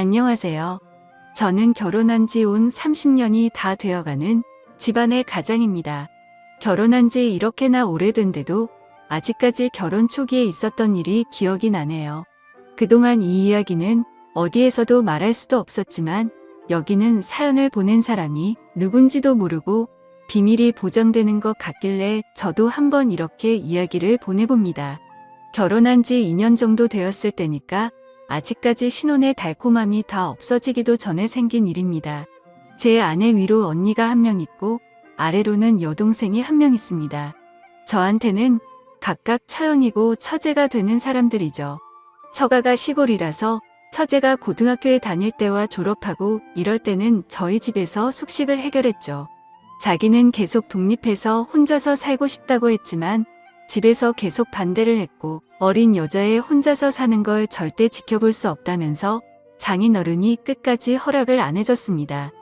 안녕하세요. 저는 결혼한 지 온 30년이 다 되어가는 집안의 가장입니다. 결혼한 지 이렇게나 오래된데도 아직까지 결혼 초기에 있었던 일이 기억이 나네요. 그동안 이 이야기는 어디에서도 말할 수도 없었지만 여기는 사연을 보낸 사람이 누군지도 모르고 비밀이 보장되는 것 같길래 저도 한번 이렇게 이야기를 보내봅니다. 결혼한 지 2년 정도 되었을 때니까 아직까지 신혼의 달콤함이 다 없어지기도 전에 생긴 일입니다. 제 아내 위로 언니가 한 명 있고 아래로는 여동생이 한 명 있습니다. 저한테는 각각 처형이고 처제가 되는 사람들이죠. 처가가 시골이라서 처제가 고등학교에 다닐 때와 졸업하고 이럴 때는 저희 집에서 숙식을 해결했죠. 자기는 계속 독립해서 혼자서 살고 싶다고 했지만 집에서 계속 반대를 했고 어린 여자애 혼자서 사는 걸 절대 지켜볼 수 없다면서 장인어른이 끝까지 허락을 안 해줬습니다.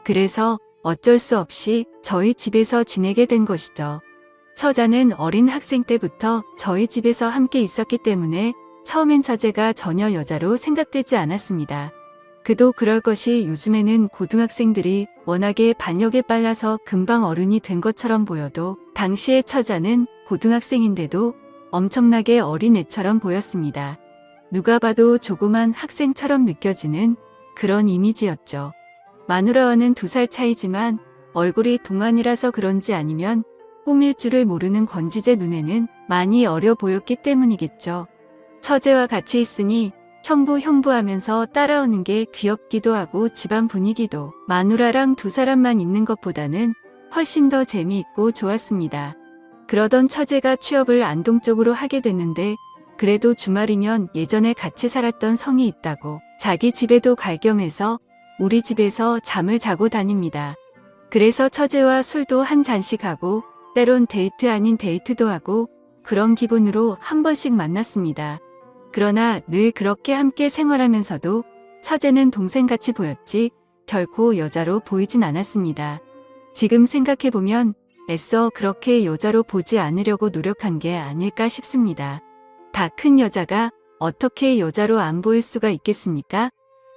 그래서 어쩔 수 없이 저희 집에서 지내게 된 것이죠. 처자는 어린 학생 때부터 저희 집에서 함께 있었기 때문에 처음엔 처제가 전혀 여자로 생각되지 않았습니다. 그도 그럴 것이 요즘에는 고등학생들이 워낙에 반역에 빨라서 금방 어른이 된 것처럼 보여도 당시의 처자는 고등학생인데도 엄청나게 어린 애처럼 보였습니다. 누가 봐도 조그만 학생처럼 느껴지는 그런 이미지였죠. 마누라와는 2살 차이지만 얼굴이 동안이라서 그런지 아니면 꿈일 줄을 모르는 권지재 눈에는 많이 어려 보였기 때문이겠죠. 처제와 같이 있으니 형부하면서 따라오는 게 귀엽기도 하고 집안 분위기도 마누라랑 2사람만 있는 것보다는 훨씬 더 재미있고 좋았습니다. 그러던 처제가 취업을 안동 쪽으로 하게 됐는데 그래도 주말이면 예전에 같이 살았던 성이 있다고 자기 집에도 갈 겸해서 우리 집에서 잠을 자고 다닙니다. 그래서 처제와 술도 한 잔씩 하고 때론 데이트 아닌 데이트도 하고 그런 기분으로 한 번씩 만났습니다. 그러나 늘 그렇게 함께 생활하면서도 처제는 동생같이 보였지 결코 여자로 보이진 않았습니다. 지금 생각해보면 애써 그렇게 여자로 보지 않으려고 노력한 게 아닐까 싶습니다. 다 큰 여자가 어떻게 여자로 안 보일 수가 있겠습니까?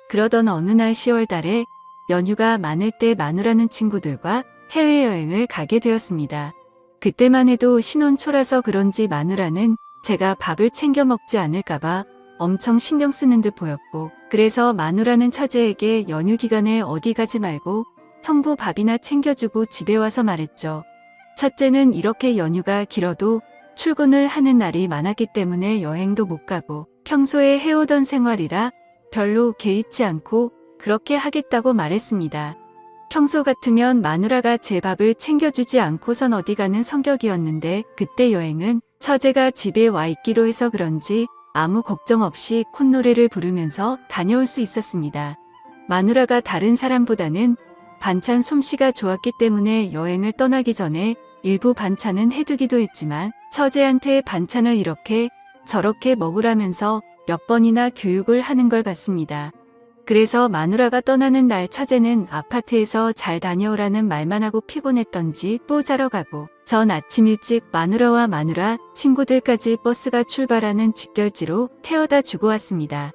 그러던 어느 날 10월 달에 연휴가 많을 때 마누라는 친구들과 해외여행을 가게 되었습니다. 그때만 해도 신혼 초라서 그런지 마누라는 제가 밥을 챙겨 먹지 않을까봐 엄청 신경 쓰는 듯 보였고 그래서 마누라는 처제에게 연휴 기간에 어디 가지 말고 형부 밥이나 챙겨주고 집에 와서 말했죠. 첫째는 이렇게 연휴가 길어도 출근을 하는 날이 많았기 때문에 여행도 못 가고 평소에 해오던 생활이라 별로 개의치 않고 그렇게 하겠다고 말했습니다. 평소 같으면 마누라가 제 밥을 챙겨주지 않고선 어디 가는 성격이었는데 그때 여행은 처제가 집에 와 있기로 해서 그런지 아무 걱정 없이 콧노래를 부르면서 다녀올 수 있었습니다. 마누라가 다른 사람보다는 반찬 솜씨가 좋았기 때문에 여행을 떠나기 전에 일부 반찬은 해두기도 했지만 처제한테 반찬을 이렇게 저렇게 먹으라면서 몇 번이나 교육을 하는 걸 봤습니다. 그래서 마누라가 떠나는 날 처제는 아파트에서 잘 다녀오라는 말만 하고 피곤했던지 또 자러 가고 전 아침 일찍 마누라와 마누라 친구들까지 버스가 출발하는 직결지로 태워다 주고 왔습니다.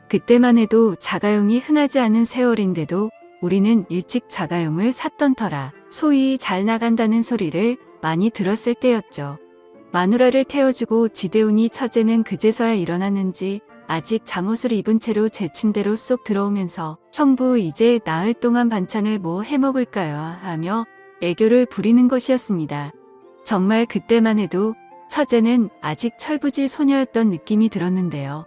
그때만 해도 자가용이 흔하지 않은 세월인데도 우리는 일찍 자가용을 샀던 터라 소위 잘 나간다는 소리를 많이 들었을 때였죠. 마누라를 태워주고 지대우니 처제는 그제서야 일어났는지 아직 잠옷을 입은 채로 제 침대로 쏙 들어오면서 형부 이제 나흘 동안 반찬을 뭐 해먹을까요? 하며 애교를 부리는 것이었습니다. 정말 그때만 해도 처제는 아직 철부지 소녀였던 느낌이 들었는데요.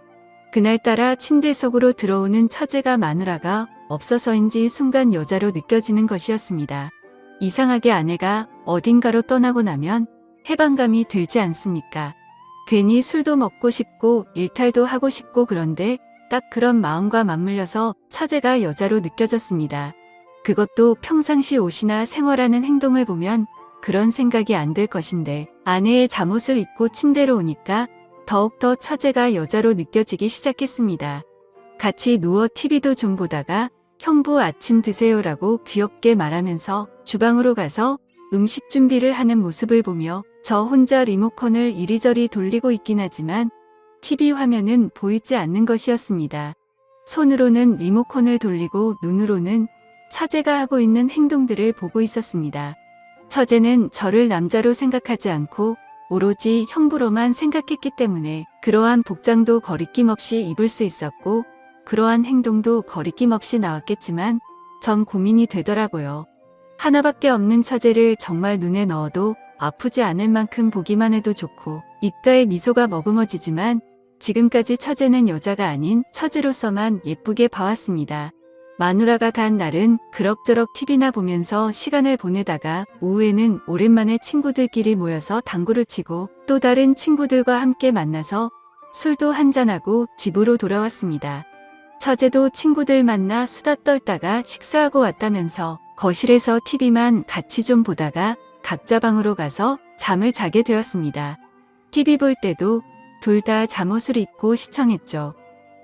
그날따라 침대 속으로 들어오는 처제가 마누라가 없어서인지 순간 여자로 느껴지는 것이었습니다. 이상하게 아내가 어딘가로 떠나고 나면 해방감이 들지 않습니까? 괜히 술도 먹고 싶고 일탈도 하고 싶고 그런데 딱 그런 마음과 맞물려서 처제가 여자로 느껴졌습니다. 그것도 평상시 옷이나 생활하는 행동을 보면 그런 생각이 안 들 것인데 아내의 잠옷을 입고 침대로 오니까 더욱더 처제가 여자로 느껴지기 시작했습니다. 같이 누워 TV도 좀 보다가 형부 아침 드세요라고 귀엽게 말하면서 주방으로 가서 음식 준비를 하는 모습을 보며 저 혼자 리모컨을 이리저리 돌리고 있긴 하지만 TV 화면은 보이지 않는 것이었습니다. 손으로는 리모컨을 돌리고 눈으로는 처제가 하고 있는 행동들을 보고 있었습니다. 처제는 저를 남자로 생각하지 않고 오로지 형부로만 생각했기 때문에 그러한 복장도 거리낌 없이 입을 수 있었고 그러한 행동도 거리낌 없이 나왔겠지만 전 고민이 되더라고요. 하나밖에 없는 처제를 정말 눈에 넣어도 아프지 않을 만큼 보기만 해도 좋고 입가에 미소가 머금어지지만 지금까지 처제는 여자가 아닌 처제로서만 예쁘게 봐왔습니다. 마누라가 간 날은 그럭저럭 TV나 보면서 시간을 보내다가 오후에는 오랜만에 친구들끼리 모여서 당구를 치고 또 다른 친구들과 함께 만나서 술도 한잔하고 집으로 돌아왔습니다. 처제도 친구들 만나 수다 떨다가 식사하고 왔다면서 거실에서 TV만 같이 좀 보다가 각자 방으로 가서 잠을 자게 되었습니다. TV 볼 때도 둘 다 잠옷을 입고 시청했죠.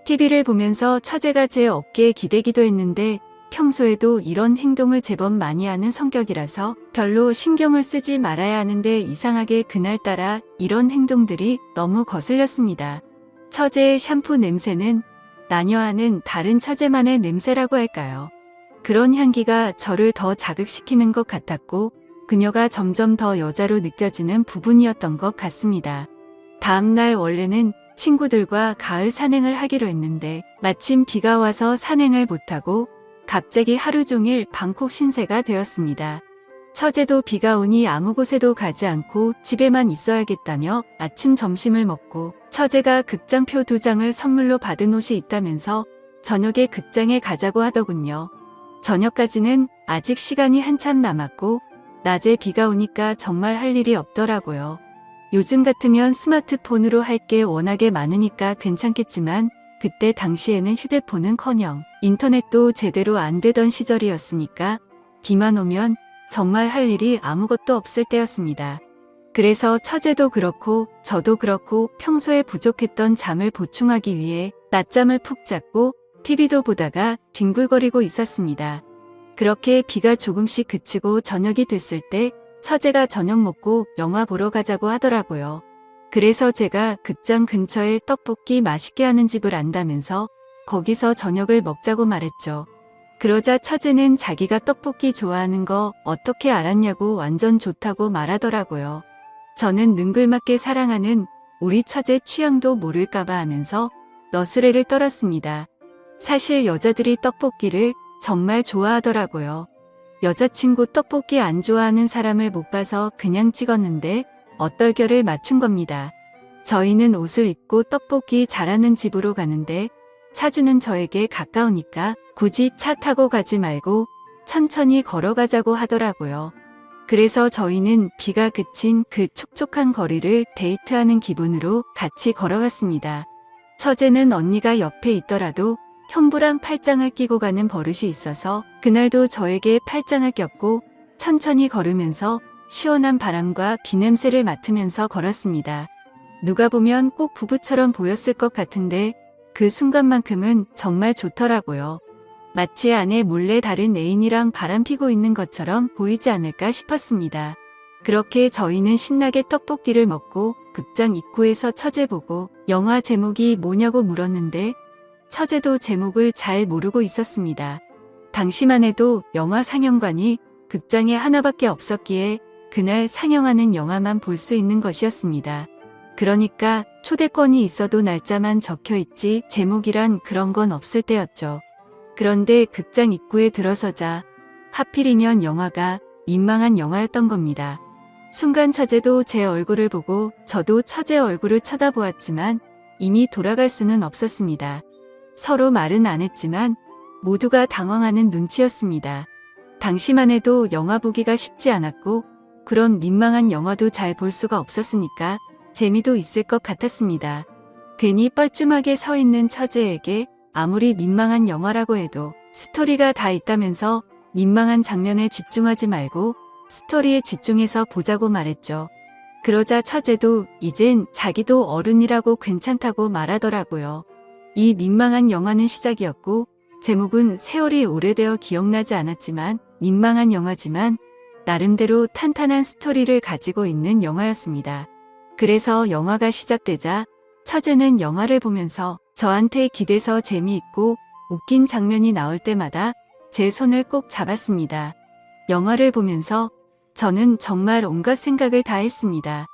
TV를 보면서 처제가 제 어깨에 기대기도 했는데 평소에도 이런 행동을 제법 많이 하는 성격이라서 별로 신경을 쓰지 말아야 하는데 이상하게 그날따라 이런 행동들이 너무 거슬렸습니다. 처제의 샴푸 냄새는 나녀와는 다른 처제만의 냄새라고 할까요? 그런 향기가 저를 더 자극시키는 것 같았고 그녀가 점점 더 여자로 느껴지는 부분이었던 것 같습니다. 다음날 원래는 친구들과 가을 산행을 하기로 했는데 마침 비가 와서 산행을 못하고 갑자기 하루 종일 방콕 신세가 되었습니다. 처제도 비가 오니 아무 곳에도 가지 않고 집에만 있어야겠다며 아침 점심을 먹고 처제가 극장표 2장을 선물로 받은 옷이 있다면서 저녁에 극장에 가자고 하더군요. 저녁까지는 아직 시간이 한참 남았고 낮에 비가 오니까 정말 할 일이 없더라고요. 요즘 같으면 스마트폰으로 할 게 워낙에 많으니까 괜찮겠지만 그때 당시에는 휴대폰은커녕 인터넷도 제대로 안 되던 시절이었으니까 비만 오면 정말 할 일이 아무것도 없을 때였습니다. 그래서 처제도 그렇고 저도 그렇고 평소에 부족했던 잠을 보충하기 위해 낮잠을 푹 잤고 TV도 보다가 뒹굴거리고 있었습니다. 그렇게 비가 조금씩 그치고 저녁이 됐을 때 처제가 저녁 먹고 영화 보러 가자고 하더라고요. 그래서 제가 극장 근처에 떡볶이 맛있게 하는 집을 안다면서 거기서 저녁을 먹자고 말했죠. 그러자 처제는 자기가 떡볶이 좋아하는 거 어떻게 알았냐고 완전 좋다고 말하더라고요. 저는 능글맞게 사랑하는 우리 처제 취향도 모를까봐 하면서 너스레를 떨었습니다. 사실 여자들이 떡볶이를 정말 좋아하더라고요. 여자친구 떡볶이 안 좋아하는 사람을 못 봐서 그냥 찍었는데 얼떨결을 맞춘 겁니다. 저희는 옷을 입고 떡볶이 잘하는 집으로 가는데 차주는 저에게 가까우니까 굳이 차 타고 가지 말고 천천히 걸어가자고 하더라고요. 그래서 저희는 비가 그친 그 촉촉한 거리를 데이트하는 기분으로 같이 걸어갔습니다. 처제는 언니가 옆에 있더라도 형부랑 팔짱을 끼고 가는 버릇이 있어서 그날도 저에게 팔짱을 꼈고 천천히 걸으면서 시원한 바람과 비냄새를 맡으면서 걸었습니다. 누가 보면 꼭 부부처럼 보였을 것 같은데 그 순간만큼은 정말 좋더라고요. 마치 안에 몰래 다른 애인이랑 바람 피고 있는 것처럼 보이지 않을까 싶었습니다. 그렇게 저희는 신나게 떡볶이를 먹고 극장 입구에서 처제 보고 영화 제목이 뭐냐고 물었는데 처제도 제목을 잘 모르고 있었습니다. 당시만 해도 영화 상영관이 극장에 하나밖에 없었기에 그날 상영하는 영화만 볼 수 있는 것이었습니다. 그러니까 초대권이 있어도 날짜만 적혀있지 제목이란 그런 건 없을 때였죠. 그런데 극장 입구에 들어서자 하필이면 영화가 민망한 영화였던 겁니다. 순간 처제도 제 얼굴을 보고 저도 처제 얼굴을 쳐다보았지만 이미 돌아갈 수는 없었습니다. 서로 말은 안 했지만 모두가 당황하는 눈치였습니다. 당시만 해도 영화 보기가 쉽지 않았고 그런 민망한 영화도 잘 볼 수가 없었으니까 재미도 있을 것 같았습니다. 괜히 뻘쭘하게 서 있는 처제에게 아무리 민망한 영화라고 해도 스토리가 다 있다면서 민망한 장면에 집중하지 말고 스토리에 집중해서 보자고 말했죠. 그러자 처제도 이젠 자기도 어른이라고 괜찮다고 말하더라고요. 이 민망한 영화는 시작이었고 제목은 세월이 오래되어 기억나지 않았지만 민망한 영화지만 나름대로 탄탄한 스토리를 가지고 있는 영화였습니다. 그래서 영화가 시작되자 처제는 영화를 보면서 저한테 기대서 재미있고 웃긴 장면이 나올 때마다 제 손을 꼭 잡았습니다. 영화를 보면서 저는 정말 온갖 생각을 다 했습니다.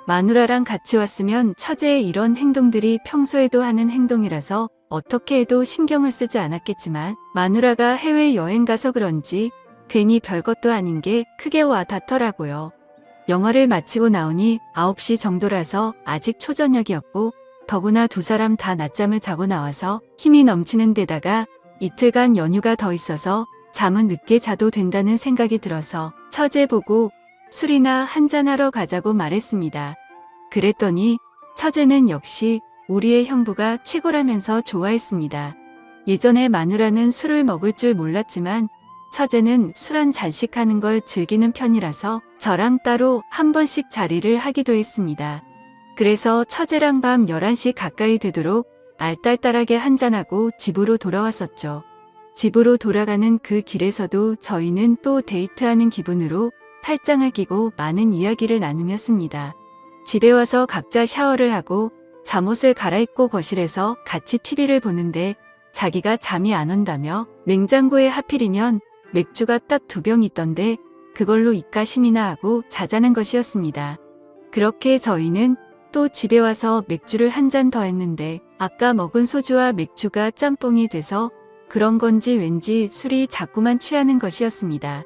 마누라랑 같이 왔으면 처제의 이런 행동들이 평소에도 하는 행동이라서 어떻게 해도 신경을 쓰지 않았겠지만 마누라가 해외여행 가서 그런지 괜히 별것도 아닌 게 크게 와 닿더라고요. 영화를 마치고 나오니 9시 정도라서 아직 초저녁이었고 더구나 두 사람 다 낮잠을 자고 나와서 힘이 넘치는 데다가 이틀간 연휴가 더 있어서 잠은 늦게 자도 된다는 생각이 들어서 처제 보고 술이나 한잔하러 가자고 말했습니다. 그랬더니 처제는 역시 우리의 형부가 최고라면서 좋아했습니다. 예전에 마누라는 술을 먹을 줄 몰랐지만 처제는 술 한 잔씩 하는 걸 즐기는 편이라서 저랑 따로 한 번씩 자리를 하기도 했습니다. 그래서 처제랑 밤 11시 가까이 되도록 알딸딸하게 한잔하고 집으로 돌아왔었죠. 집으로 돌아가는 그 길에서도 저희는 또 데이트하는 기분으로 팔짱을 끼고 많은 이야기를 나누었습니다. 집에 와서 각자 샤워를 하고 잠옷을 갈아입고 거실에서 같이 TV를 보는데 자기가 잠이 안 온다며 냉장고에 하필이면 맥주가 딱 2병 있던데 그걸로 입가심이나 하고 자자는 것이었습니다. 그렇게 저희는 또 집에 와서 맥주를 한 잔 더 했는데 아까 먹은 소주와 맥주가 짬뽕이 돼서 그런 건지 왠지 술이 자꾸만 취하는 것이었습니다.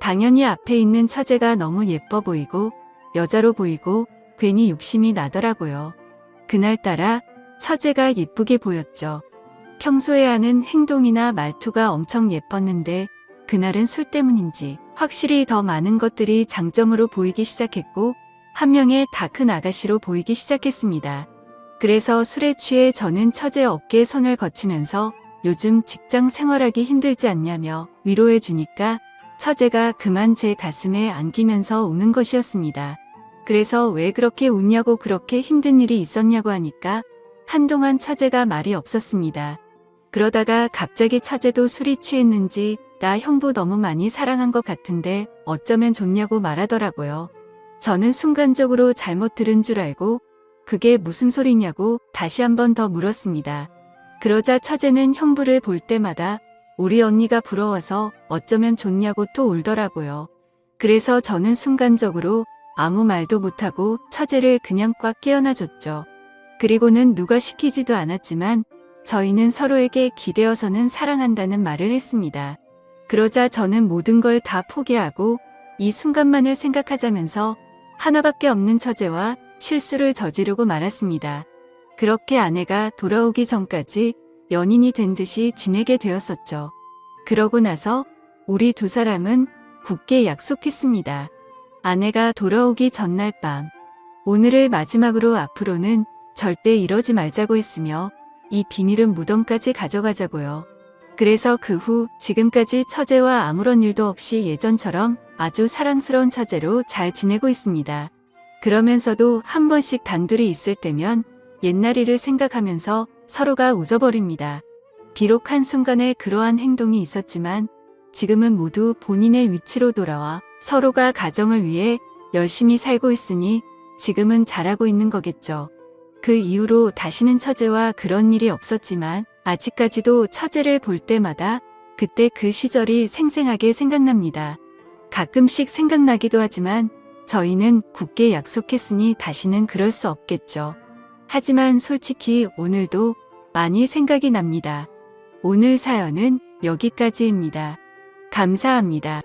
당연히 앞에 있는 처제가 너무 예뻐 보이고 여자로 보이고 괜히 욕심이 나더라고요. 그날따라 처제가 예쁘게 보였죠. 평소에 하는 행동이나 말투가 엄청 예뻤는데 그날은 술 때문인지 확실히 더 많은 것들이 장점으로 보이기 시작했고 한 명의 다 큰 아가씨로 보이기 시작했습니다. 그래서 술에 취해 저는 처제 어깨에 손을 거치면서 요즘 직장 생활하기 힘들지 않냐며 위로해 주니까 처제가 그만 제 가슴에 안기면서 우는 것이었습니다. 그래서 왜 그렇게 웃냐고 그렇게 힘든 일이 있었냐고 하니까 한동안 처제가 말이 없었습니다. 그러다가 갑자기 처제도 술이 취했는지 나 형부 너무 많이 사랑한 것 같은데 어쩌면 좋냐고 말하더라고요. 저는 순간적으로 잘못 들은 줄 알고 그게 무슨 소리냐고 다시 한 번 더 물었습니다. 그러자 처제는 형부를 볼 때마다 우리 언니가 부러워서 어쩌면 좋냐고 또 울더라고요. 그래서 저는 순간적으로 아무 말도 못하고 처제를 그냥 꽉 깨어나줬죠. 그리고는 누가 시키지도 않았지만 저희는 서로에게 기대어서는 사랑한다는 말을 했습니다. 그러자 저는 모든 걸 다 포기하고 이 순간만을 생각하자면서 하나밖에 없는 처제와 실수를 저지르고 말았습니다. 그렇게 아내가 돌아오기 전까지 연인이 된 듯이 지내게 되었었죠. 그러고 나서 우리 두 사람은 굳게 약속했습니다. 아내가 돌아오기 전날 밤, 오늘을 마지막으로 앞으로는 절대 이러지 말자고 했으며 이 비밀은 무덤까지 가져가자고요. 그래서 그 후 지금까지 처제와 아무런 일도 없이 예전처럼 아주 사랑스러운 처제로 잘 지내고 있습니다. 그러면서도 한 번씩 단둘이 있을 때면 옛날 일을 생각하면서 서로가 웃어버립니다. 비록 한순간에 그러한 행동이 있었지만 지금은 모두 본인의 위치로 돌아와 서로가 가정을 위해 열심히 살고 있으니 지금은 잘하고 있는 거겠죠. 그 이후로 다시는 처제와 그런 일이 없었지만 아직까지도 처제를 볼 때마다 그때 그 시절이 생생하게 생각납니다. 가끔씩 생각나기도 하지만 저희는 굳게 약속했으니 다시는 그럴 수 없겠죠. 하지만 솔직히 오늘도 많이 생각이 납니다. 오늘 사연은 여기까지입니다. 감사합니다.